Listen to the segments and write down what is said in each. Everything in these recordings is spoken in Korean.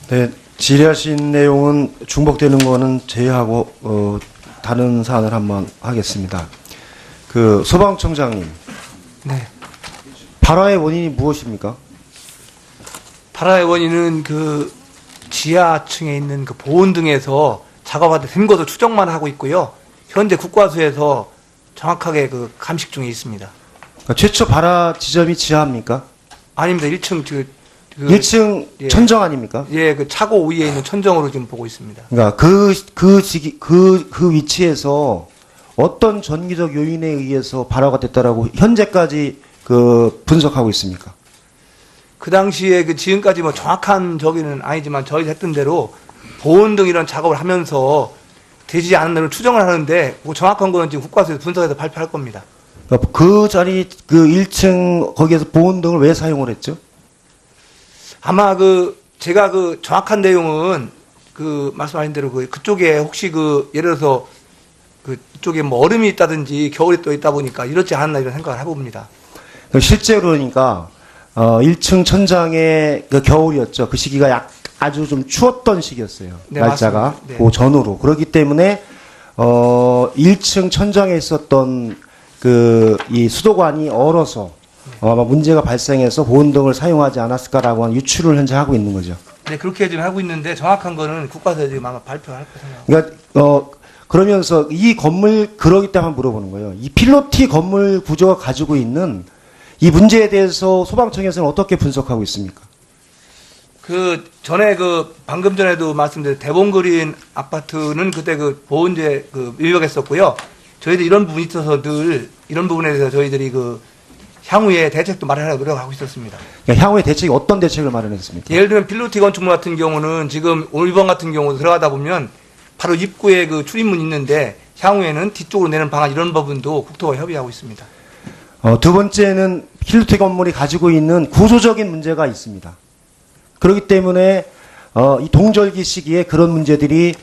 네, 질의하신 내용은 중복되는 거는 제외하고 다른 사안을 한번 하겠습니다. 그 소방청장님, 네. 발화의 원인이 무엇입니까? 발화의 원인은 그 지하층에 있는 그 보온 등에서 작업하다 된 것을 추정만 하고 있고요. 현재 국과수에서 정확하게 그 감식 중에 있습니다. 그러니까 최초 발화 지점이 지하입니까? 아닙니다. 1층 1층 예. 천정 아닙니까? 예, 그 차고 위에 있는 천정으로 지금 보고 있습니다. 그러니까 그 위치에서 어떤 전기적 요인에 의해서 발화가 됐다라고 현재까지 그 분석하고 있습니까? 그 당시에 그 지금까지 뭐 정확한 저기는 아니지만 저희 했던 대로 보온 등 이런 작업을 하면서 되지 않은 대로 추정을 하는데 뭐 정확한 거는 지금 국과수에서 분석해서 발표할 겁니다. 그러니까 그 자리 그 1층 거기에서 보온 등을 왜 사용을 했죠? 아마 제가 정확한 내용은 말씀하신 대로 그쪽에 혹시 예를 들어서 그쪽에 뭐 얼음이 있다든지 겨울에 또 있다 보니까 이렇지 않았나 이런 생각을 해봅니다. 실제로 그러니까 1층 천장에 그 겨울이었죠. 그 시기가 아주 좀 추웠던 시기였어요. 네, 날짜가 네. 그 전후로. 그렇기 때문에 1층 천장에 있었던 이 수도관이 얼어서 아마 문제가 발생해서 보온등을 사용하지 않았을까라고 하는 유추를 현재 하고 있는 거죠. 네, 그렇게 지금 하고 있는데 정확한 거는 국가에서 지금 아마 발표할 거 생각합니다. 그러니까 그러면서 이 건물 그러기 때문에 물어보는 거예요. 이 필로티 건물 구조가 가지고 있는 이 문제에 대해서 소방청에서는 어떻게 분석하고 있습니까? 전에 방금 전에도 말씀드린 대봉그린 아파트는 그때 보온제 위반했었고요. 저희들 이런 부분이 있어서 늘 이런 부분에 대해서 저희들이 향후에 대책도 마련하려고 노력하고 있었습니다. 그러니까 향후에 대책이 어떤 대책을 마련했습니까? 예를 들면 필로티 건축물 같은 경우는 지금 오늘 이번 같은 경우 들어가다 보면 바로 입구에 출입문이 있는데 향후에는 뒤쪽으로 내는 방안 이런 부분도 국토와 협의하고 있습니다. 두 번째는 필로티 건물이 가지고 있는 구조적인 문제가 있습니다. 그렇기 때문에 이 동절기 시기에 그런 문제들이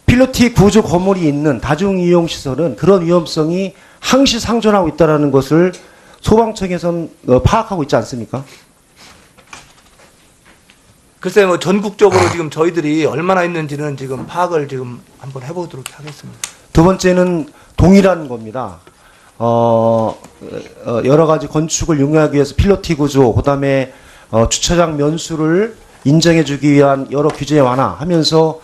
필로티 구조 건물이 있는 다중이용 시설은 그런 위험성이 항시 상존하고 있다는 것을 소방청에서는 파악하고 있지 않습니까? 글쎄 전국적으로 지금 저희들이 얼마나 있는지는 지금 파악을 지금 한번 해보도록 하겠습니다. 두 번째는 동일한 겁니다. 여러 가지 건축을 용이하기 위해서 필로티 구조, 그다음에 주차장 면수를 인정해주기 위한 여러 규제 완화하면서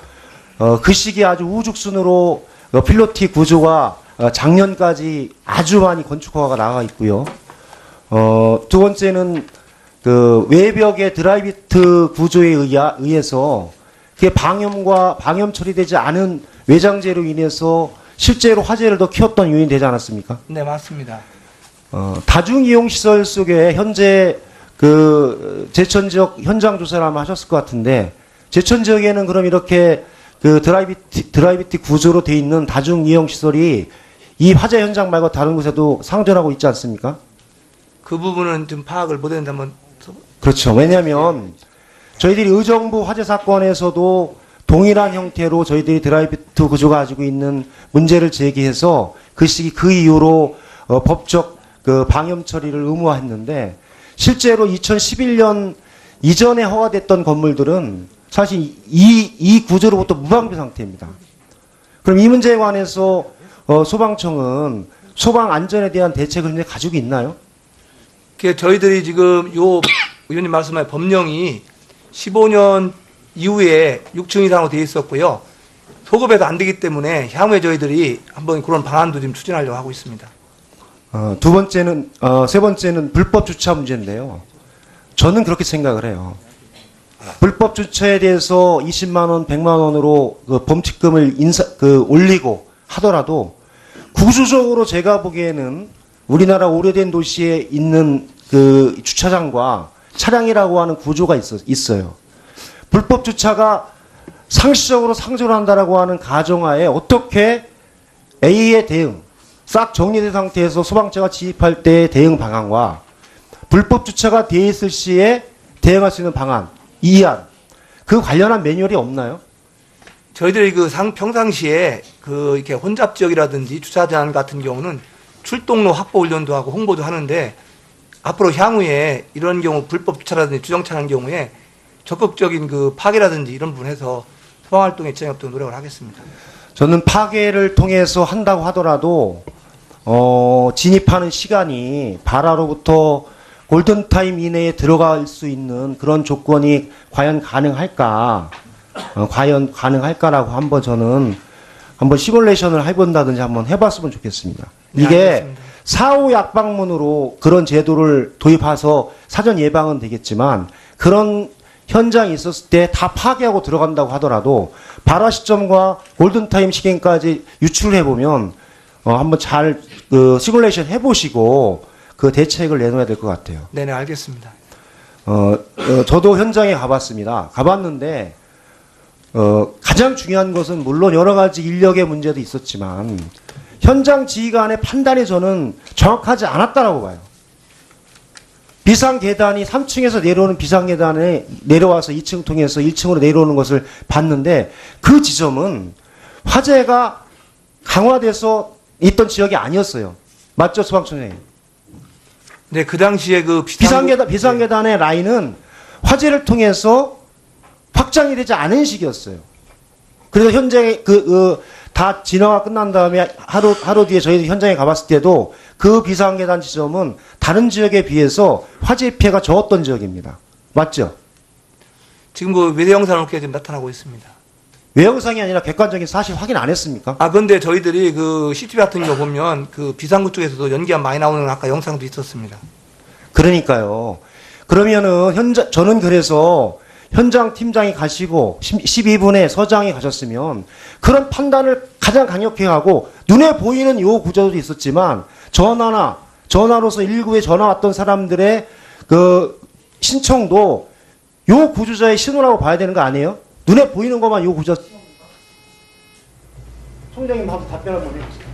그 시기에 아주 우죽순으로 필로티 구조가 작년까지 아주 많이 건축허가가 나가 있고요. 두 번째는 외벽의 드라이비트 구조에 의해서 그게 방염 처리되지 않은 외장재로 인해서 실제로 화재를 더 키웠던 요인이 되지 않았습니까? 네, 맞습니다. 다중이용 시설 속에 현재 제천 지역 현장 조사를 아마 하셨을 것 같은데 제천 지역에는 그럼 이렇게 드라이비트 구조로 돼 있는 다중이용 시설이 이 화재 현장 말고 다른 곳에도 상존하고 있지 않습니까? 그 부분은 좀 파악을 못했는데 한번. 그렇죠. 왜냐하면 저희들이 의정부 화재 사건에서도 동일한 형태로 저희들이 드라이비트 구조가 가지고 있는 문제를 제기해서 그 시기 그 이후로 법적 방염 처리를 의무화했는데 실제로 2011년 이전에 허가됐던 건물들은 사실 이 구조로부터 무방비 상태입니다. 그럼 이 문제에 관해서 소방청은 소방 안전에 대한 대책을 이제 가지고 있나요? 저희들이 지금 의원님 말씀하신 법령이 15년 이후에 6층 이상으로 되어 있었고요. 소급해서 안 되기 때문에 향후에 저희들이 한번 그런 방안도 지금 추진하려고 하고 있습니다. 세 번째는 불법 주차 문제인데요. 저는 그렇게 생각을 해요. 불법 주차에 대해서 20만 원, 100만 원으로 범칙금을 올리고 하더라도 구조적으로 제가 보기에는 우리나라 오래된 도시에 있는 주차장과 차량이라고 하는 구조가 있어요. 불법 주차가 상시적으로 상존한다라고 하는 가정하에 어떻게 A의 대응, 싹 정리된 상태에서 소방차가 진입할 때의 대응 방안과 불법 주차가 되어 있을 시에 대응할 수 있는 방안, 이안, 그 관련한 매뉴얼이 없나요? 저희들이 평상시에 이렇게 혼잡 지역이라든지 주차장 같은 경우는 출동로 확보 훈련도 하고 홍보도 하는데 앞으로 향후에 이런 경우 불법 주차라든지 주정차라는 경우에 적극적인 그 파괴라든지 이런 부분에서 소방활동에 진행하도록 노력을 하겠습니다. 저는 파괴를 통해서 한다고 하더라도 진입하는 시간이 발화로부터 골든타임 이내에 들어갈 수 있는 그런 조건이 과연 가능할까? 과연 가능할까라고 한번 시뮬레이션을 해본다든지 한번 해봤으면 좋겠습니다. 네, 이게 알겠습니다. 사후 약방문으로 그런 제도를 도입해서 사전 예방은 되겠지만 그런 현장이 있었을 때 다 파괴하고 들어간다고 하더라도 발화 시점과 골든타임 시간까지 유출해 보면 한번 잘 시뮬레이션 해보시고 그 대책을 내놓아야 될 것 같아요. 네네, 알겠습니다. 저도 현장에 가봤습니다. 가봤는데 가장 중요한 것은 물론 여러 가지 인력의 문제도 있었지만 현장 지휘관의 판단이 저는 정확하지 않았다라고 봐요. 비상계단이 3층에서 내려오는 비상계단에 내려와서 2층 통해서 1층으로 내려오는 것을 봤는데 그 지점은 화재가 강화돼서 있던 지역이 아니었어요. 맞죠, 소방청장님? 네, 그 당시에 그 비상계단의 라인은 화재를 통해서 확장이 되지 않은 시기였어요. 그래서 현장에 다 진화가 끝난 다음에 하루 뒤에 저희 현장에 가봤을 때도 그 비상계단 지점은 다른 지역에 비해서 화재 피해가 적었던 지역입니다. 맞죠? 지금 그 외대 영상을 이렇게 지금 나타나고 있습니다. 외형상이 아니라 객관적인 사실 확인 안 했습니까? 근데 저희들이 그 CCTV 같은 거 보면 그 비상구 쪽에서도 연기가 많이 나오는 아까 영상도 있었습니다. 그러니까요. 그러면은 저는 그래서 현장 팀장이 가시고 12분에 서장이 가셨으면 그런 판단을 가장 강력히 하고 눈에 보이는 요 구조도 있었지만 전화로서 119에 전화 왔던 사람들의 그 신청도 요 구조자의 신호라고 봐야 되는 거 아니에요? 눈에 보이는 것만 요 구조. 총장님 한번 답변을 보내주세요.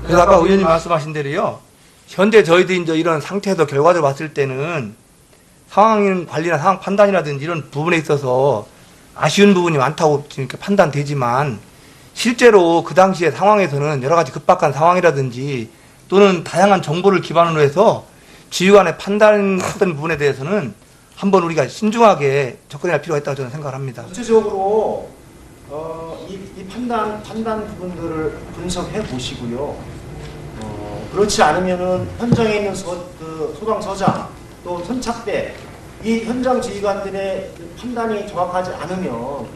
그래서 아까 의원님 말씀하신 대로요. 현재 저희들이 이제 이런 상태에서 결과를 봤을 때는 상황 관리나 상황 판단이라든지 이런 부분에 있어서 아쉬운 부분이 많다고 이렇게 판단되지만 실제로 그 당시의 상황에서는 여러 가지 급박한 상황이라든지 또는 다양한 정보를 기반으로 해서 지휘관의 판단했던 부분에 대해서는 한번 우리가 신중하게 접근할 필요가 있다고 저는 생각을 합니다. 구체적으로 이 판단 부분들을 분석해 보시고요. 그렇지 않으면은 현장에 있는 소방서장 또 선착대 이 현장 지휘관들의 판단이 정확하지 않으면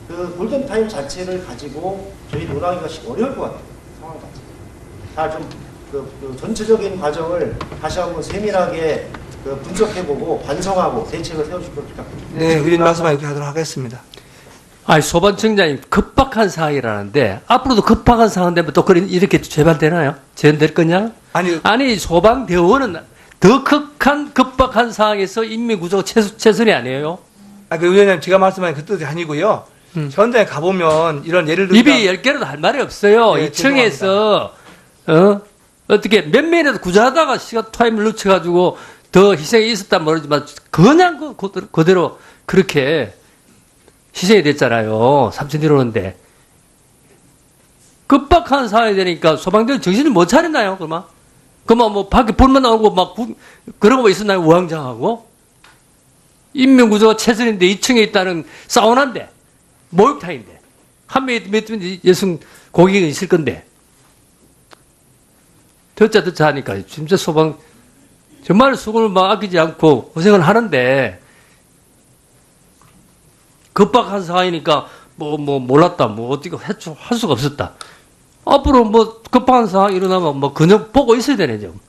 그 골든타임 자체를 가지고 저희 논하기가 어려울 것 같아요. 상황 자체. 다좀 그 전체적인 과정을 다시 한번 세밀하게 분석해보고 반성하고 대책을 세우실 것 부탁드립니다. 네, 의원님 말씀만 이렇게 하도록 하겠습니다. 아니, 소방청장님, 급박한 상황이라는데, 앞으로도 급박한 상황 되면 또 이렇게 재발되나요? 재현될 거냐? 아니, 소방대원은 더 급박한 상황에서 인민구조 최선이 아니에요? 그 의원님, 제가 말씀하는 그 뜻이 아니고요. 현장에 가보면 이런 예를 들면. 입이 10개라도 할 말이 없어요. 네, 2층에서, 어떻게 몇 명이라도 구조하다가 시간 타임을 늦춰가지고 더 희생이 있었단 모르지만, 그냥 그대로 그렇게 희생이 됐잖아요. 3층 내려오는데. 급박한 상황이 되니까 소방대원 정신을 못 차렸나요, 그러면? 그러면 뭐 밖에 불만 나오고 막 그런 거 있었나요, 우왕좌왕하고? 인명구조가 최선인데 2층에 있다는 사우나인데, 목욕탕인데, 한 명이 몇 여성 고객이 있을 건데. 듣자 하니까 진짜 소방, 정말 수고를 막 아끼지 않고 고생을 하는데, 급박한 상황이니까 몰랐다, 어떻게 할 수가 없었다. 앞으로 급한 상황 일어나면 그냥 보고 있어야 되네, 지금.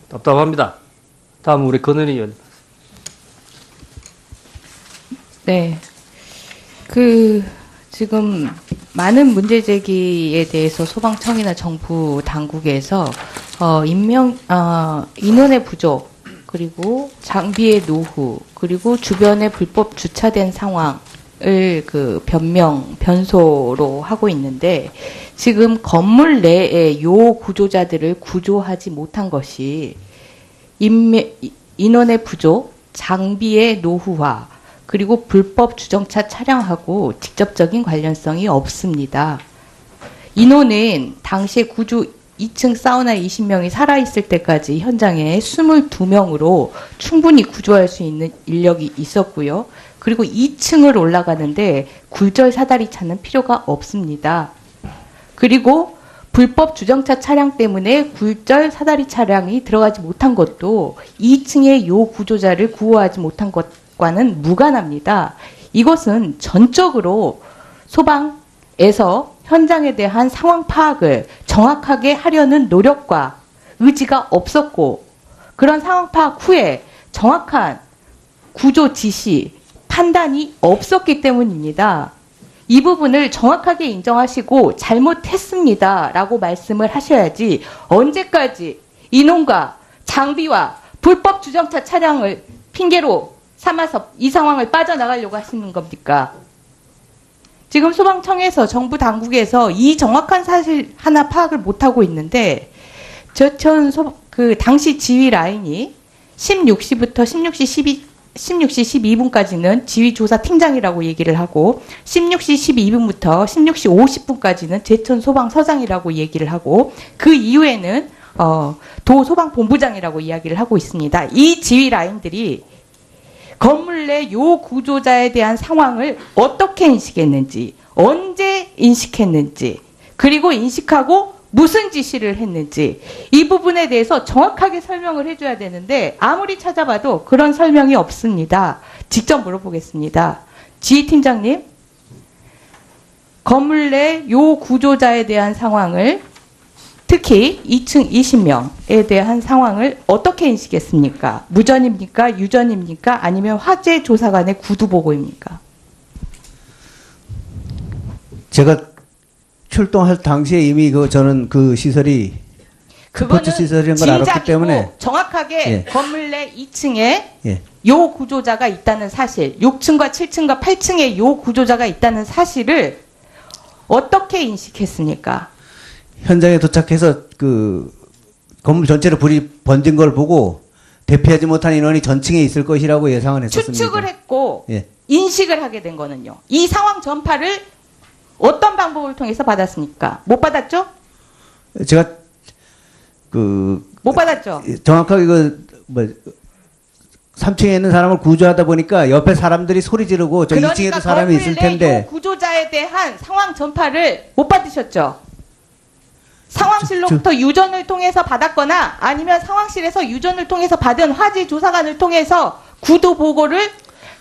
답답합니다. 다음 우리 건은희 의원. 네. 지금 많은 문제 제기에 대해서 소방청이나 정부 당국에서 인원의 부족, 그리고 장비의 노후, 그리고 주변에 불법 주차된 상황을 변소로 하고 있는데, 지금 건물 내에 요 구조자들을 구조하지 못한 것이 인원의 부족, 장비의 노후화, 그리고 불법 주정차 차량하고 직접적인 관련성이 없습니다. 인원은 당시에 2층 사우나 20명이 살아있을 때까지 현장에 22명으로 충분히 구조할 수 있는 인력이 있었고요. 그리고 2층을 올라가는데 굴절 사다리 차는 필요가 없습니다. 그리고 불법 주정차 차량 때문에 굴절 사다리 차량이 들어가지 못한 것도 2층의 요 구조자를 구호하지 못한 것과는 무관합니다. 이것은 전적으로 소방에서 현장에 대한 상황 파악을 정확하게 하려는 노력과 의지가 없었고, 그런 상황 파악 후에 정확한 구조 지시, 판단이 없었기 때문입니다. 이 부분을 정확하게 인정하시고 잘못했습니다라고 말씀을 하셔야지, 언제까지 인원과 장비와 불법 주정차 차량을 핑계로 삼아서 이 상황을 빠져나가려고 하시는 겁니까? 지금 소방청에서 정부 당국에서 이 정확한 사실 하나 파악을 못하고 있는데, 당시 지휘 라인이 16시부터 16시 12분까지는 지휘조사 팀장이라고 얘기를 하고, 16시 12분부터 16시 50분까지는 제천 소방서장이라고 얘기를 하고, 그 이후에는 도소방본부장이라고 이야기를 하고 있습니다. 이 지휘 라인들이 건물 내 요 구조자에 대한 상황을 어떻게 인식했는지, 언제 인식했는지, 그리고 인식하고 무슨 지시를 했는지, 이 부분에 대해서 정확하게 설명을 해줘야 되는데 아무리 찾아봐도 그런 설명이 없습니다. 직접 물어보겠습니다. 지휘팀장님, 건물 내 요 구조자에 대한 상황을, 특히 2층 20명에 대한 상황을 어떻게 인식했습니까? 무전입니까? 유전입니까? 아니면 화재 조사관의 구두 보고입니까? 제가 출동할 당시에 이미 저는 그 시설이 스포츠 시설인 걸 알았기 때문에 정확하게 예. 건물 내 2층에 예. 요 구조자가 있다는 사실, 6층과 7층과 8층에 요 구조자가 있다는 사실을 어떻게 인식했습니까? 현장에 도착해서 그 건물 전체로 불이 번진 걸 보고 대피하지 못한 인원이 전층에 있을 것이라고 예상을 했었습니다. 추측을 했고 예. 인식을 하게 된 거는요. 이 상황 전파를 어떤 방법을 통해서 받았습니까? 못 받았죠? 제가 못 받았죠? 정확하게 3층에 있는 사람을 구조하다 보니까 옆에 사람들이 소리 지르고 저 2층에도 사람이 있을 텐데 건물 내 구조자에 대한 상황 전파를 못 받으셨죠? 상황실로부터 유전을 통해서 받았거나 아니면 상황실에서 유전을 통해서 받은 화재 조사관을 통해서 구도 보고를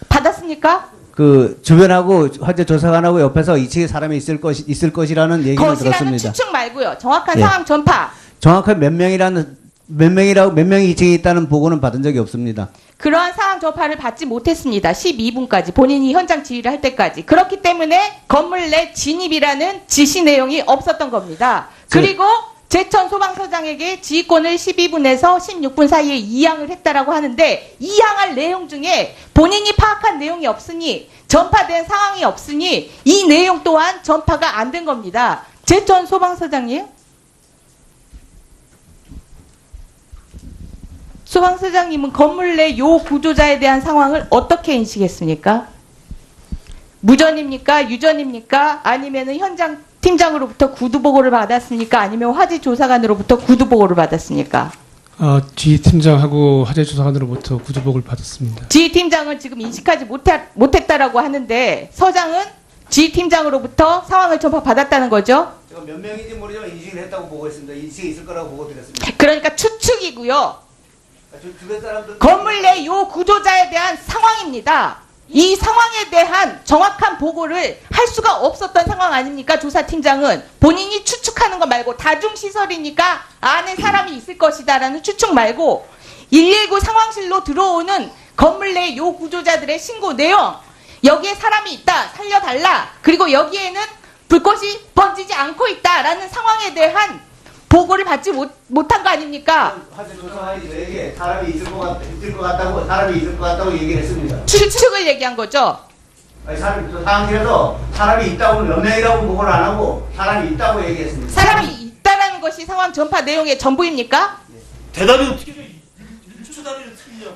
받았습니까? 그 주변하고 화재 조사관하고 옆에서 2층에 사람이 있을 것이라는 얘기를 것이라는 들었습니다. 추측 말고요. 정확한 예. 상황 전파. 정확하게 몇 명이 2층에 있다는 보고는 받은 적이 없습니다. 그러한 상황 전파를 받지 못했습니다. 12분까지 본인이 현장 지휘를 할 때까지. 그렇기 때문에 건물 내 진입이라는 지시 내용이 없었던 겁니다. 그리고 제천 소방서장에게 지휘권을 12분에서 16분 사이에 이양을 했다라고 하는데, 이양할 내용 중에 본인이 파악한 내용이 없으니, 전파된 상황이 없으니 이 내용 또한 전파가 안 된 겁니다. 제천 소방서장님, 소방서장님은 건물 내 요 구조자에 대한 상황을 어떻게 인식했습니까? 무전입니까? 유전입니까? 아니면은 현장 팀장으로부터 구두 보고를 받았습니까? 아니면 화재 조사관으로부터 구두 보고를 받았습니까? 지휘팀장하고 화재조사관으로부터 구조복을 받았습니다. 지휘팀장은 지금 인식하지 못했다라고 하는데, 서장은 지휘팀장으로부터 상황을 전파받았다는 거죠? 제가 몇 명인지 모르지만 인식을 했다고 보고 있습니다. 인식이 있을 거라고 보고 드렸습니다. 그러니까 추측이고요. 주변 사람들 건물 내 요 구조자에 대한 상황입니다. 이 상황에 대한 정확한 보고를 할 수가 없었던 상황 아닙니까? 조사팀장은 본인이 추측하는 거 말고, 다중시설이니까 안에 사람이 있을 것이다라는 추측 말고 119 상황실로 들어오는 건물 내 요 구조자들의 신고 내용, 여기에 사람이 있다, 살려달라, 그리고 여기에는 불꽃이 번지지 않고 있다라는 상황에 대한 보고를 받지 못한 거 아닙니까? 화재 조사관이 저에게 사람이 있을 것 같다고 얘기를 했습니다. 추측을 얘기한 거죠. 아니, 상황실에서 사람이 있다고 몇 명이라고 보고를 안 하고 사람이 있다고 얘기했습니다. 사람이 있다라는 것이 상황 전파 내용의 전부입니까? 대답이 어떻게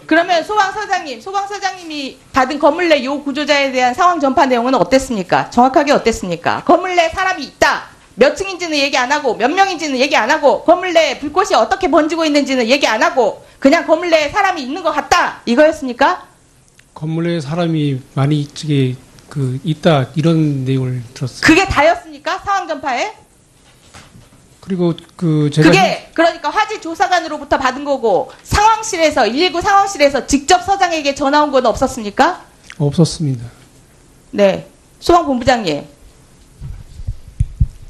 그러면 소방서장님이 받은 건물 내 요 구조자에 대한 상황 전파 내용은 어땠습니까? 정확하게 어땠습니까? 건물 내 사람이 있다. 몇 층인지는 얘기 안 하고 몇 명인지는 얘기 안 하고 건물 내에 불꽃이 어떻게 번지고 있는지는 얘기 안 하고 그냥 건물 내에 사람이 있는 것 같다 이거였습니까? 건물에 사람이 많이 있다 이런 내용을 들었어요. 그게 다였습니까? 상황 전파에? 그리고 제가 그게 그러니까 화재 조사관으로부터 받은 거고 상황실에서 119 상황실에서 직접 서장에게 전화 온 건 없었습니까? 없었습니다. 네. 소방본부장님.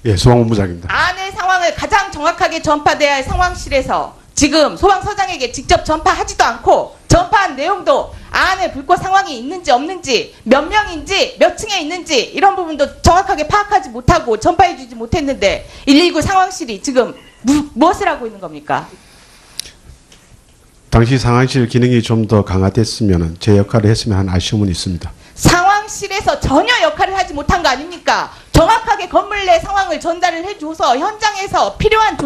예, 소방본부장입니다. 안의 상황을 가장 정확하게 전파돼야 할 상황실에서 지금 소방서장에게 직접 전파하지도 않고 전파한 내용도 안에 불꽃 상황이 있는지 없는지 몇 명인지 몇 층에 있는지 이런 부분도 정확하게 파악하지 못하고 전파해주지 못했는데 119 상황실이 지금 무엇을 하고 있는 겁니까? 당시 상황실 기능이 좀 더 강화됐으면 제 역할을 했으면 하는 아쉬움은 있습니다. 상황실에서 전혀 역할을 하지 못한 거 아닙니까? 정확하게 건물 내 상황을 전달을 해줘서 현장에서 필요한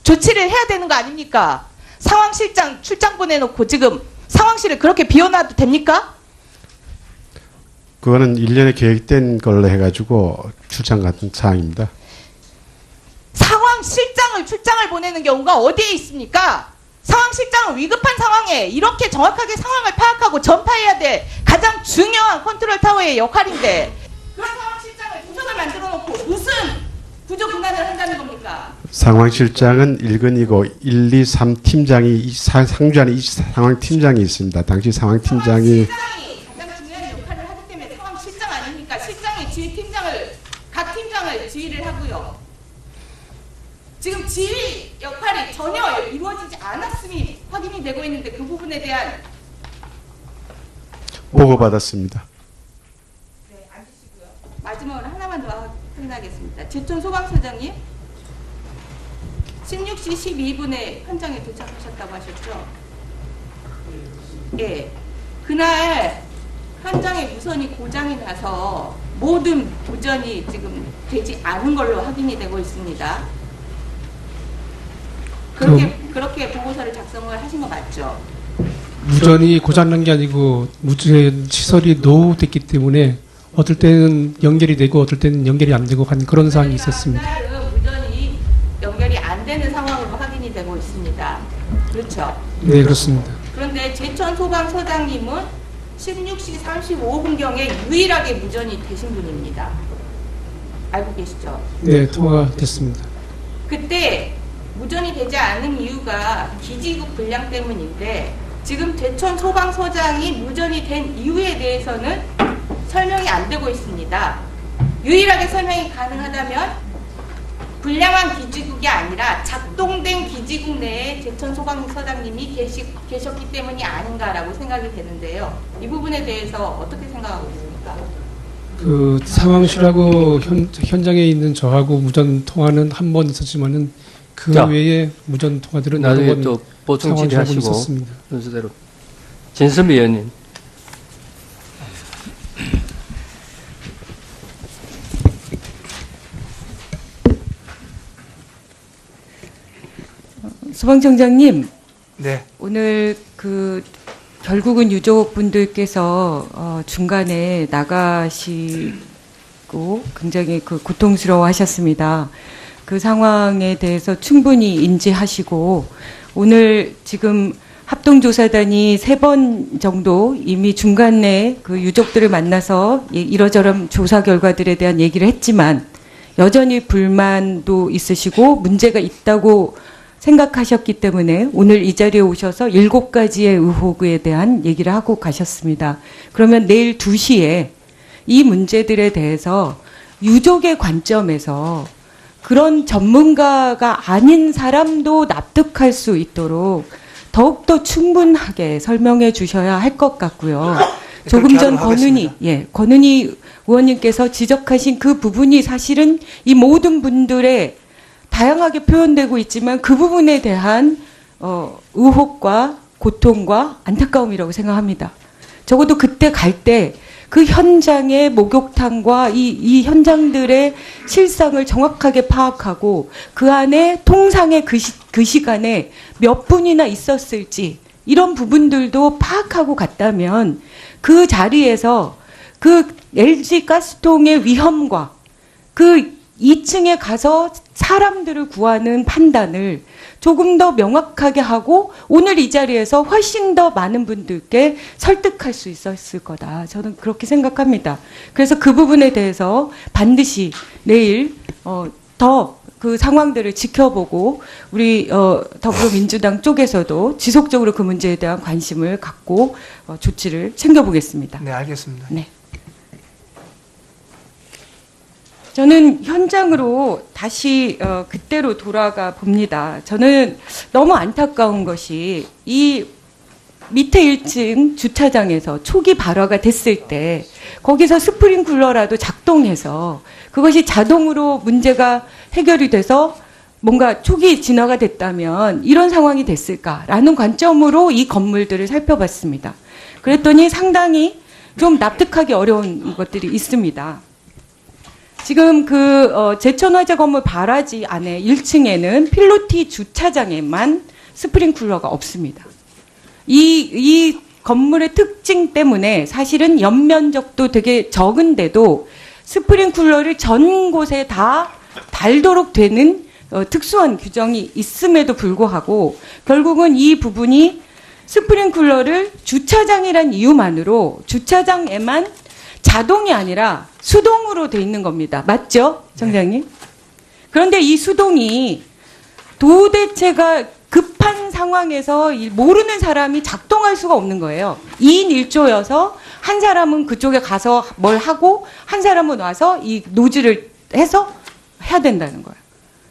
조치를 해야 되는 거 아닙니까? 상황실장 출장 보내놓고 지금 상황실을 그렇게 비워놔도 됩니까? 그거는 1년에 계획된 걸로 해가지고 출장 같은 사항입니다. 상황실장을 출장을 보내는 경우가 어디에 있습니까? 상황실장은 위급한 상황에 이렇게 정확하게 상황을 파악하고 전파해야 될 가장 중요한 컨트롤 타워의 역할인데 그런 상황실장을 부서를 만들어 놓고 무슨 구조 분란을 한다는 겁니까? 상황실장은 1근이고 1, 2, 3 팀장이 상주하는 이 상황팀장이 있습니다. 당시 상황팀장이 상황실장이 가장 중요한 역할을 하기 때문에 상황실장 아닙니까? 실장이 각 팀장을 지휘를 하고요. 지금 지휘 역할이 전혀 이루어지지 않았음이 확인이 되고 있는데 그 부분에 대한 보고받았습니다. 네, 앉으시고요. 마지막으로 하나만 더 끝나겠습니다. 제천 소방서장님 16시 12분에 현장에 도착하셨다고 하셨죠? 예. 그날 현장에 무선이 고장이 나서 모든 보전이 지금 되지 않은 걸로 확인이 되고 있습니다. 그렇게 보고서를 작성을 하신 거 맞죠? 무전이 고장난 게 아니고 무전 시설이 노후됐기 때문에 어떨 때는 연결이 되고 어떨 때는 연결이 안 되고 한 그런 상황이 있었습니다. 그날은 무전이 연결이 안 되는 상황으로 확인이 되고 있습니다. 그렇죠? 네, 그렇습니다. 그런데 제천 소방서장님은 16시 35분경에 유일하게 무전이 되신 분입니다. 알고 계시죠? 네, 통화가 됐습니다. 그때 무전이 되지 않은 이유가 기지국 불량 때문인데 지금 제천 소방서장이 무전이 된 이유에 대해서는 설명이 안 되고 있습니다. 유일하게 설명이 가능하다면 불량한 기지국이 아니라 작동된 기지국 내에 제천 소방서장님이 계셨기 때문이 아닌가라고 생각이 되는데요. 이 부분에 대해서 어떻게 생각하고 있습니까? 그 상황실하고 현장에 있는 저하고 무전 통화는 한 번 있었지만은 그 자, 외에 무전 통화들은 나중에 여러 번 또 보충 상황을 하고 질의하시고 있었습니다. 순서대로. 진수미 의원님. 소방청장님, 네. 오늘 결국은 유족분들께서 중간에 나가시고 굉장히 고통스러워 하셨습니다. 그 상황에 대해서 충분히 인지하시고 오늘 지금 합동조사단이 3번 정도 이미 중간에 그 유족들을 만나서 이러저런 조사 결과들에 대한 얘기를 했지만 여전히 불만도 있으시고 문제가 있다고 생각하셨기 때문에 오늘 이 자리에 오셔서 7가지의 의혹에 대한 얘기를 하고 가셨습니다. 그러면 내일 2시에 이 문제들에 대해서 유족의 관점에서 그런 전문가가 아닌 사람도 납득할 수 있도록 더욱더 충분하게 설명해 주셔야 할 것 같고요. 조금 전 권은희 의원님께서 지적하신 그 부분이 사실은 이 모든 분들의 다양하게 표현되고 있지만 그 부분에 대한 의혹과 고통과 안타까움이라고 생각합니다. 적어도 그때 갈 때 그 현장의 목욕탕과 이 현장들의 실상을 정확하게 파악하고 그 안에 통상의 그 시간에 몇 분이나 있었을지 이런 부분들도 파악하고 갔다면 그 자리에서 그 LG 가스통의 위험과 그 2층에 가서 사람들을 구하는 판단을 조금 더 명확하게 하고 오늘 이 자리에서 훨씬 더 많은 분들께 설득할 수 있었을 거다. 저는 그렇게 생각합니다. 그래서 그 부분에 대해서 반드시 내일 더 그 상황들을 지켜보고 우리 더불어민주당 쪽에서도 지속적으로 그 문제에 대한 관심을 갖고 조치를 챙겨보겠습니다. 네, 알겠습니다. 네. 저는 현장으로 다시 그때로 돌아가 봅니다. 저는 너무 안타까운 것이 이 밑에 1층 주차장에서 초기 발화가 됐을 때 거기서 스프링쿨러라도 작동해서 그것이 자동으로 문제가 해결이 돼서 뭔가 초기 진화가 됐다면 이런 상황이 됐을까라는 관점으로 이 건물들을 살펴봤습니다. 그랬더니 상당히 좀 납득하기 어려운 것들이 있습니다. 지금 제천화재 건물 발화지 안에 1층에는 필로티 주차장에만 스프링쿨러가 없습니다. 이 건물의 특징 때문에 사실은 연면적도 되게 적은데도 스프링쿨러를 전 곳에 다 달도록 되는 특수한 규정이 있음에도 불구하고 결국은 이 부분이 스프링쿨러를 주차장이란 이유만으로 주차장에만 자동이 아니라 수동으로 돼 있는 겁니다. 맞죠, 정장님? 그런데 이 수동이 도대체가 급한 상황에서 모르는 사람이 작동할 수가 없는 거예요. 2인 1조여서 한 사람은 그쪽에 가서 뭘 하고 한 사람은 와서 이 노즐을 해서 해야 된다는 거예요.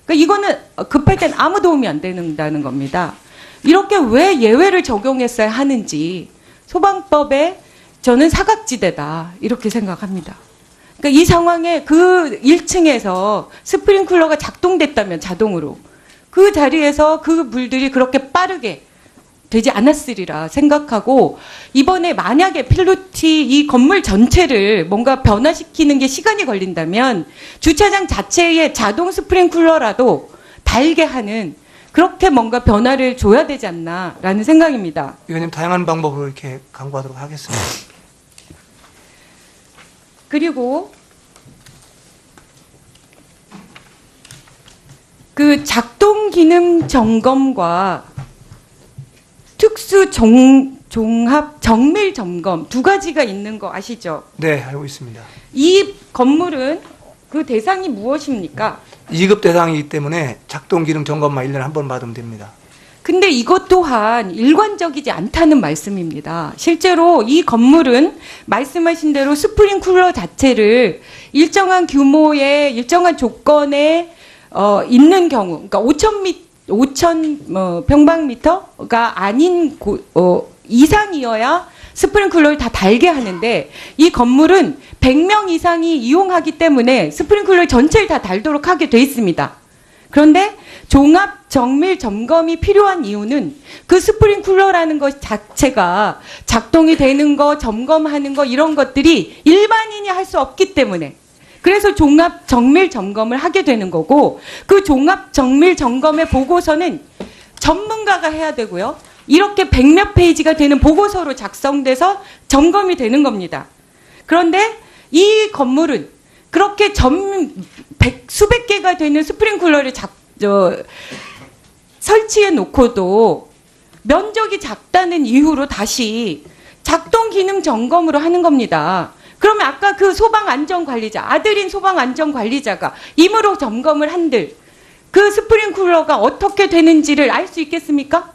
그러니까 이거는 급할 땐 아무 도움이 안 된다는 겁니다. 이렇게 왜 예외를 적용했어야 하는지 소방법에 저는 사각지대다 이렇게 생각합니다. 그러니까 이 상황에 그 1층에서 스프링쿨러가 작동됐다면 자동으로 그 자리에서 그 물들이 그렇게 빠르게 되지 않았으리라 생각하고 이번에 만약에 필로티 이 건물 전체를 뭔가 변화시키는 게 시간이 걸린다면 주차장 자체에 자동 스프링쿨러라도 달게 하는 그렇게 뭔가 변화를 줘야 되지 않나라는 생각입니다. 의원님 다양한 방법으로 이렇게 강구하도록 하겠습니다. 그리고 그 작동 기능 점검과 특수 종합 정밀 점검 두 가지가 있는 거 아시죠? 네, 알고 있습니다. 이 건물은 그 대상이 무엇입니까? 2급 대상이기 때문에 작동 기능 점검만 1년에 한 번 받으면 됩니다. 근데 이것 또한 일관적이지 않다는 말씀입니다. 실제로 이 건물은 말씀하신 대로 스프링쿨러 자체를 일정한 규모의 일정한 조건에 있는 경우, 그러니까 5,000 평방미터가 아닌 이상이어야 스프링쿨러를 다 달게 하는데 이 건물은 100명 이상이 이용하기 때문에 스프링쿨러 전체를 다 달도록 하게 돼 있습니다. 그런데 종합 정밀 점검이 필요한 이유는 그 스프링쿨러라는 것 자체가 작동이 되는 거, 점검하는 거 이런 것들이 일반인이 할 수 없기 때문에 그래서 종합 정밀 점검을 하게 되는 거고 그 종합 정밀 점검의 보고서는 전문가가 해야 되고요. 이렇게 100몇 페이지가 되는 보고서로 작성돼서 점검이 되는 겁니다. 그런데 이 건물은 그렇게 수백 개가 되는 스프링쿨러를 설치해 놓고도 면적이 작다는 이유로 다시 작동 기능 점검으로 하는 겁니다. 그러면 아까 그 소방안전관리자, 아들인 소방안전관리자가 임의로 점검을 한들 그 스프링쿨러가 어떻게 되는지를 알 수 있겠습니까?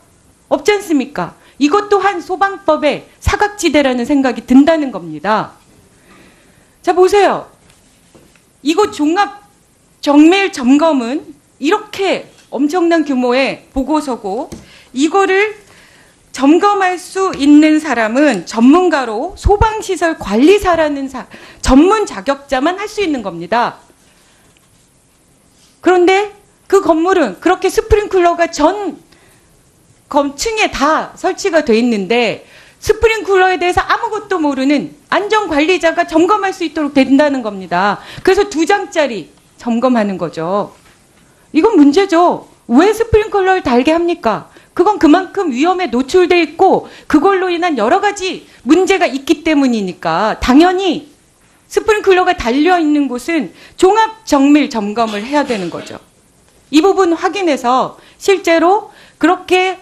없지 않습니까? 이것 또한 소방법의 사각지대라는 생각이 든다는 겁니다. 자, 보세요. 이곳 종합 정밀 점검은 이렇게 엄청난 규모의 보고서고 이거를 점검할 수 있는 사람은 전문가로 소방시설 관리사라는 전문 자격자만 할 수 있는 겁니다. 그런데 그 건물은 그렇게 스프링쿨러가 전 층에 다 설치가 돼 있는데 스프링쿨러에 대해서 아무것도 모르는 안전관리자가 점검할 수 있도록 된다는 겁니다. 그래서 2장짜리 점검하는 거죠. 이건 문제죠. 왜 스프링쿨러를 달게 합니까? 그건 그만큼 위험에 노출돼 있고 그걸로 인한 여러 가지 문제가 있기 때문이니까 당연히 스프링클러가 달려 있는 곳은 종합 정밀 점검을 해야 되는 거죠. 이 부분 확인해서 실제로 그렇게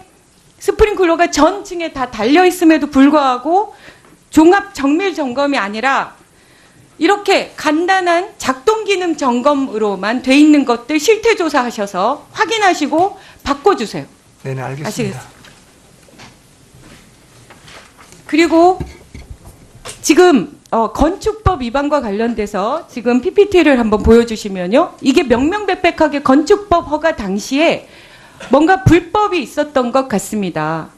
스프링클러가 전 층에 다 달려 있음에도 불구하고 종합 정밀 점검이 아니라 이렇게 간단한 작동 기능 점검으로만 돼 있는 것들 실태 조사하셔서 확인하시고 바꿔주세요. 네네, 알겠습니다. 아시겠어요? 그리고 지금 건축법 위반과 관련돼서 지금 PPT를 한번 보여주시면요. 이게 명명백백하게 건축법 허가 당시에 뭔가 불법이 있었던 것 같습니다.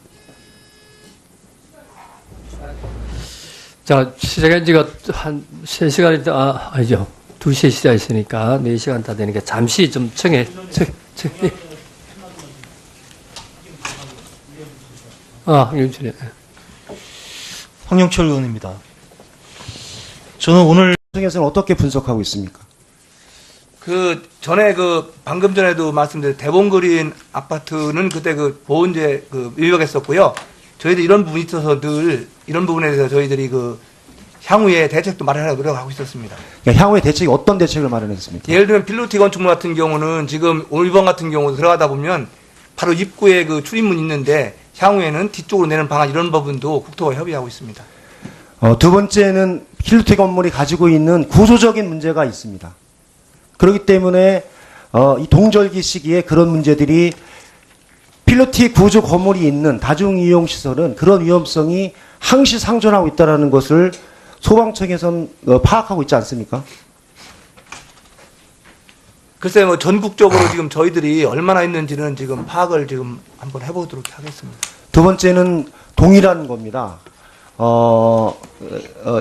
자, 시작한 지가 한 3시간이, 아니죠. 2시에 시작했으니까 4시간 다 되니까 잠시 좀 예. 윤준이. 황영철 의원입니다. 저는 오늘 에서는 어떻게 분석하고 있습니까? 그 전에 방금 전에도 말씀드린 대본그린 아파트는 그때 보온제 위반했었고요. 저희들 이런 부분이 있어서 늘 이런 부분에 대해서 저희들이 향후에 대책도 마련하려고 노력하고 있었습니다. 그러니까 향후의 대책이 어떤 대책을 마련했습니까? 예를 들면 필로티 건축물 같은 경우는 지금 이번 같은 경우 들어가다 보면 바로 입구에 출입문이 있는데 향후에는 뒤쪽으로 내는 방안 이런 부분도 국토와 협의하고 있습니다. 두 번째는 필로티 건물이 가지고 있는 구조적인 문제가 있습니다. 그렇기 때문에 이 동절기 시기에 그런 문제들이 필로티 구조 건물이 있는 다중이용시설은 그런 위험성이 항시 상존하고 있다는 것을 소방청에서는 파악하고 있지 않습니까? 글쎄요, 전국적으로 지금 저희들이 얼마나 있는지는 지금 파악을 지금 한번 해보도록 하겠습니다. 두 번째는 동일한 겁니다.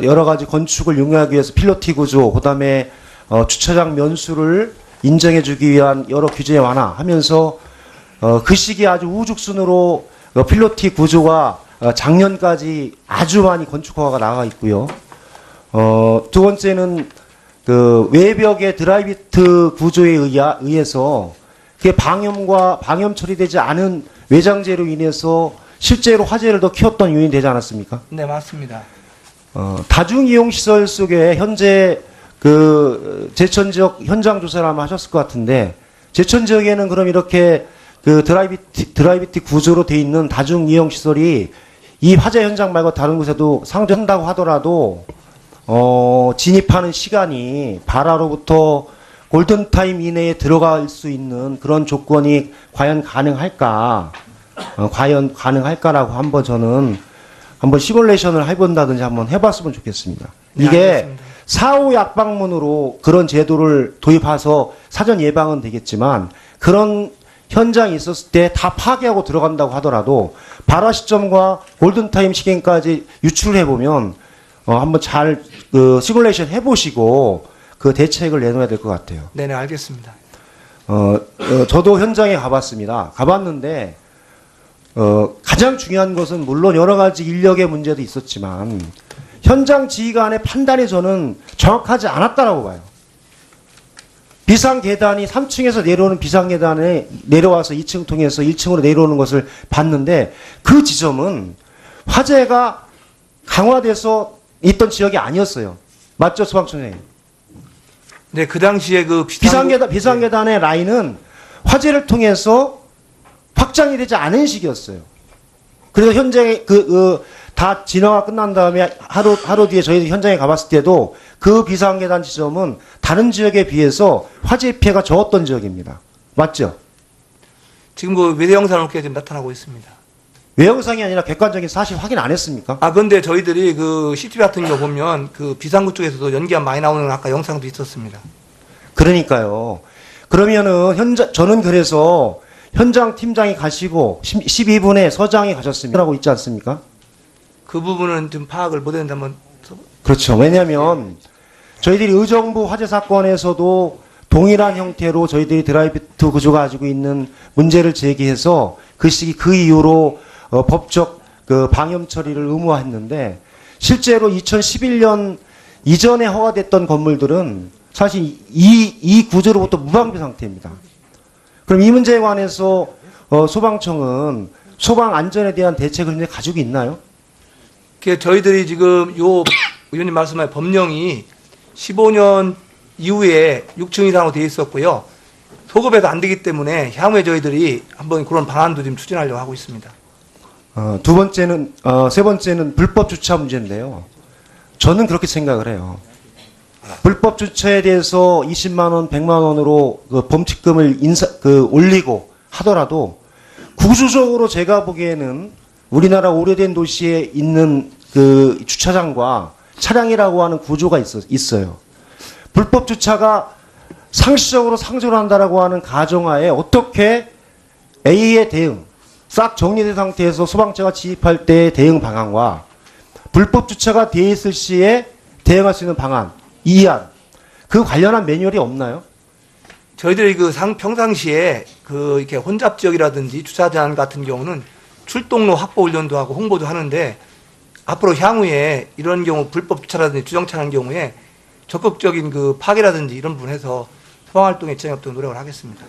여러 가지 건축을 용이하기 위해서 필로티 구조, 그 다음에 주차장 면수를 인정해주기 위한 여러 규제 완화하면서 그 시기에 아주 우죽순으로 필로티 구조가 작년까지 아주 많이 건축허가가 나가 있고요. 두 번째는 외벽의 드라이비트 구조에 의해서 그게 방염 처리되지 않은 외장재로 인해서 실제로 화재를 더 키웠던 요인이 되지 않았습니까? 네, 맞습니다. 다중이용시설 속에 현재 제천 지역 현장 조사를 아마 하셨을 것 같은데, 제천 지역에는 그럼 이렇게 드라이비트 구조로 돼 있는 다중이용시설이 이 화재 현장 말고 다른 곳에도 상존한다고 하더라도, 진입하는 시간이 발화로부터 골든타임 이내에 들어갈 수 있는 그런 조건이 과연 가능할까? 과연 가능할까라고 저는 한번 시뮬레이션을 해본다든지 한번 해봤으면 좋겠습니다. 네, 이게 알겠습니다. 사후 약방문으로 그런 제도를 도입해서 사전 예방은 되겠지만 그런 현장이 있었을 때 다 파괴하고 들어간다고 하더라도 발화 시점과 골든타임 시간까지 유출을 해보면 한번 잘 시뮬레이션 해보시고 그 대책을 내놓아야 될 것 같아요. 네네, 알겠습니다. 저도 현장에 가봤습니다. 가봤는데 가장 중요한 것은 물론 여러 가지 인력의 문제도 있었지만 현장 지휘관의 판단이 저는 정확하지 않았다라고 봐요. 비상계단이 3층에서 내려오는 비상계단에 내려와서 2층 통해서 1층으로 내려오는 것을 봤는데 그 지점은 화재가 강화돼서 있던 지역이 아니었어요. 맞죠, 소방청장님? 네, 그 당시에 비상계단의 라인은 화재를 통해서 확장이 되지 않은 시기였어요. 그래서 현장에 다 진화가 끝난 다음에 하루 뒤에 저희 현장에 가봤을 때도 그 비상계단 지점은 다른 지역에 비해서 화재 피해가 적었던 지역입니다. 맞죠? 지금 외대 영상을 이렇게 지금 나타나고 있습니다. 외형상이 아니라 객관적인 사실 확인 안 했습니까? 근데 저희들이 CCTV 같은 거 보면 비상구 쪽에서도 연기가 많이 나오는 아까 영상도 있었습니다. 그러니까요. 그러면은 저는 그래서 현장 팀장이 가시고 12분에 서장이 가셨습니다. 라고 있지 않습니까? 그 부분은 좀 파악을 못했는데 한번. 그렇죠. 왜냐하면 저희들이 의정부 화재 사건에서도 동일한 형태로 저희들이 드라이비트 구조가 가지고 있는 문제를 제기해서 그 시기 그 이후로 법적 방염 처리를 의무화했는데 실제로 2011년 이전에 허가됐던 건물들은 사실 이 구조로부터 무방비 상태입니다. 그럼 이 문제에 관해서 소방청은 소방 안전에 대한 대책을 이제 가지고 있나요? 저희들이 지금 의원님 말씀하신 법령이 15년 이후에 6층 이상으로 되어 있었고요. 소급해서 안 되기 때문에 향후에 저희들이 한번 그런 방안도 좀 추진하려고 하고 있습니다. 세 번째는 불법 주차 문제인데요. 저는 그렇게 생각을 해요. 불법 주차에 대해서 20만 원, 100만 원으로 그 범칙금을 올리고 하더라도 구조적으로 제가 보기에는 우리나라 오래된 도시에 있는 그 주차장과 차량이라고 하는 구조가 있어요. 불법 주차가 상시적으로 상존을 한다라고 하는 가정하에 어떻게 A의 대응, 싹 정리된 상태에서 소방차가 지입할 때의 대응 방안과 불법 주차가 되어 있을 시에 대응할 수 있는 방안, 이안, 그 관련한 매뉴얼이 없나요? 저희들이 평상시에 이렇게 혼잡 지역이라든지 주차장 같은 경우는 출동로 확보 훈련도 하고 홍보도 하는데 앞으로 향후에 이런 경우 불법 주차라든지 주정차하는 경우에 적극적인 파괴라든지 이런 부분에서 소방활동에 지장없도록 노력을 하겠습니다.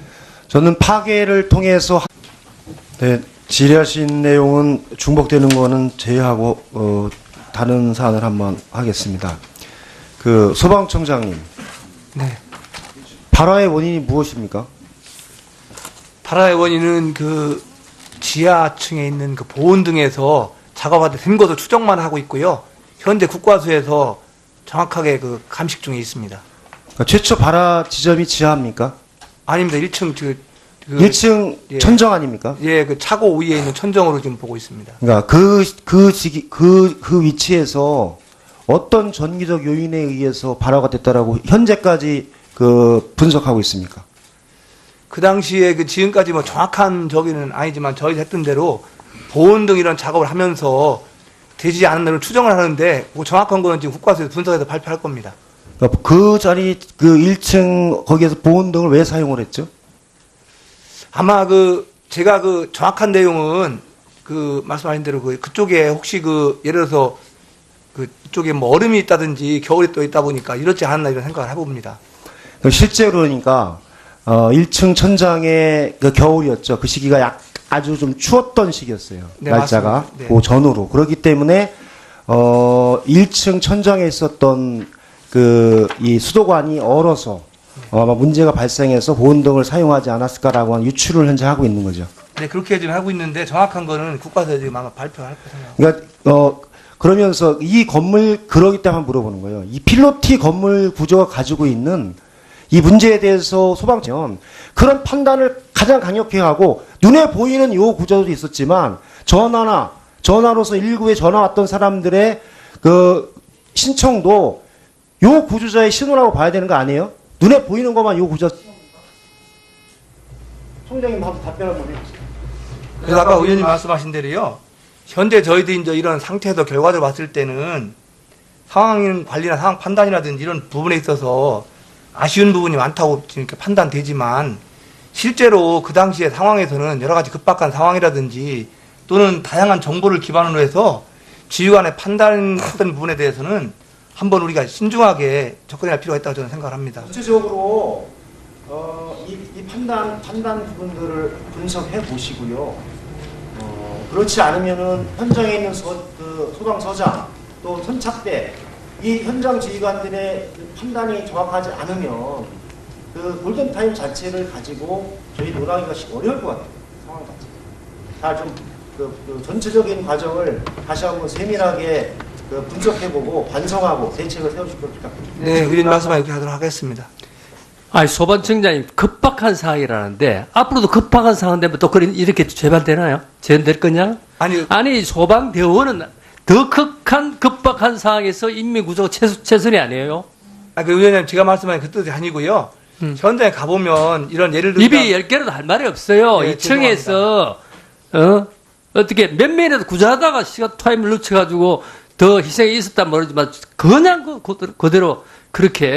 저는 파괴를 통해서 질의하신 내용은 중복되는 거는 제외하고 다른 사안을 한번 하겠습니다. 소방청장님, 네. 발화의 원인이 무엇입니까? 발화의 원인은 지하층에 있는 보온 등에서 작업하다 된 것을 추정만 하고 있고요. 현재 국과수에서 정확하게 감식 중에 있습니다. 그러니까 최초 발화 지점이 지하입니까? 아닙니다. 1층 1층 예. 천정 아닙니까? 예, 차고 위에 있는 천정으로 지금 보고 있습니다. 그러니까 그 위치에서 어떤 전기적 요인에 의해서 발화가 됐다라고 현재까지 분석하고 있습니까? 그 당시에 지금까지 정확한 저기는 아니지만 저희 했던 대로 보온 등 이런 작업을 하면서 되지 않은 대로 추정을 하는데 정확한 거는 지금 국과수에서 분석해서 발표할 겁니다. 그러니까 그 자리 1층 거기에서 보온 등을 왜 사용을 했죠? 아마 제가 정확한 내용은 말씀하신 대로 그쪽에 혹시 예를 들어서 이쪽에 얼음이 있다든지 겨울에 또 있다 보니까 이렇지 않았나 이런 생각을 해봅니다. 실제로 그러니까 1층 천장에 겨울이었죠. 그 시기가 아주 좀 추웠던 시기였어요. 네, 날짜가 맞습니다. 네. 그 전후로. 그렇기 때문에 1층 천장에 있었던 이 수도관이 얼어서 아마 문제가 발생해서 보온등을 사용하지 않았을까라고 하는 유추를 현재 하고 있는 거죠. 네, 그렇게 지금 하고 있는데 정확한 거는 국과수에서 지금 아마 발표할 거 생각합니다. 그러니까 그러면서 이 건물 그러기 때문에 물어보는 거예요. 이 필로티 건물 구조가 가지고 있는 이 문제에 대해서 소방청 그런 판단을 가장 강력히 하고 눈에 보이는 요 구조도 있었지만 전화로서 119에 전화 왔던 사람들의 신청도 요 구조자의 신호라고 봐야 되는 거 아니에요? 눈에 보이는 것만 요 구조. 총장님 한번 답변 한번 해주세요. 그래서 아까 의원님 말씀하신 대로요. 현재 저희들이 이제 이런 상태에서 결과적으로 봤을 때는 상황 관리나 상황 판단이라든지 이런 부분에 있어서 아쉬운 부분이 많다고 지금 이렇게 판단되지만 실제로 그 당시의 상황에서는 여러 가지 급박한 상황이라든지 또는 다양한 정보를 기반으로 해서 지휘관의 판단했던 부분에 대해서는 한번 우리가 신중하게 접근할 필요가 있다고 저는 생각을 합니다. 구체적으로 이 판단 부분들을 분석해 보시고요. 그렇지 않으면은 현장에 있는 소방서장 또 선착대 이 현장 지휘관들의 판단이 정확하지 않으면 골든타임 자체를 가지고 저희 논하기가 어려울 것 같아요. 상황 자체. 좀 전체적인 과정을 다시 한번 세밀하게 분석해보고 반성하고 대책을 세워줄 것 부탁드립니다. 네, 의원님 말씀만 이렇게 하도록 하겠습니다. 소방청장님 급박한 상황이라는데 앞으로도 급박한 상황 되면 또 이렇게 재발되나요? 재현될 거냐? 아니 소방대원은 더 급박한 상황에서 인명구조가 최선이 아니에요? 의원님 제가 말씀하신 그 뜻이 아니고요. 현장에 가보면 이런 예를 들면 입이 10개라도 할 말이 없어요. 네, 2층에서 어떻게 몇 명이라도 구조하다가 시간 타임을 늦춰가지고 더 희생이 있었단 모르지만 그냥 그대로 그렇게